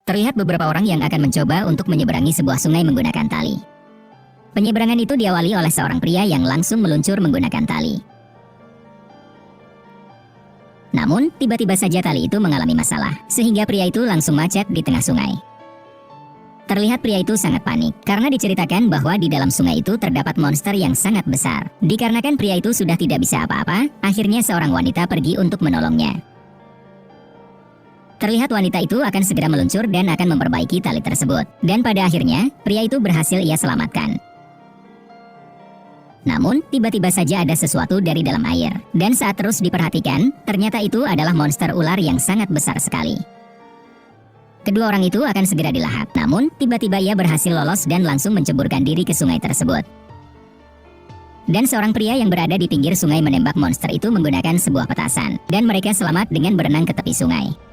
Terlihat beberapa orang yang akan mencoba untuk menyeberangi sebuah sungai menggunakan tali. Penyeberangan itu diawali oleh seorang pria yang langsung meluncur menggunakan tali. Namun, tiba-tiba saja tali itu mengalami masalah, sehingga pria itu langsung macet di tengah sungai. Terlihat pria itu sangat panik, karena diceritakan bahwa di dalam sungai itu terdapat monster yang sangat besar. Dikarenakan pria itu sudah tidak bisa apa-apa, akhirnya seorang wanita pergi untuk menolongnya. Terlihat wanita itu akan segera meluncur dan akan memperbaiki tali tersebut. Dan pada akhirnya, pria itu berhasil ia selamatkan. Namun, tiba-tiba saja ada sesuatu dari dalam air. Dan saat terus diperhatikan, ternyata itu adalah monster ular yang sangat besar sekali. Kedua orang itu akan segera dilahap. Namun, tiba-tiba ia berhasil lolos dan langsung menceburkan diri ke sungai tersebut. Dan seorang pria yang berada di pinggir sungai menembak monster itu menggunakan sebuah petasan. Dan mereka selamat dengan berenang ke tepi sungai.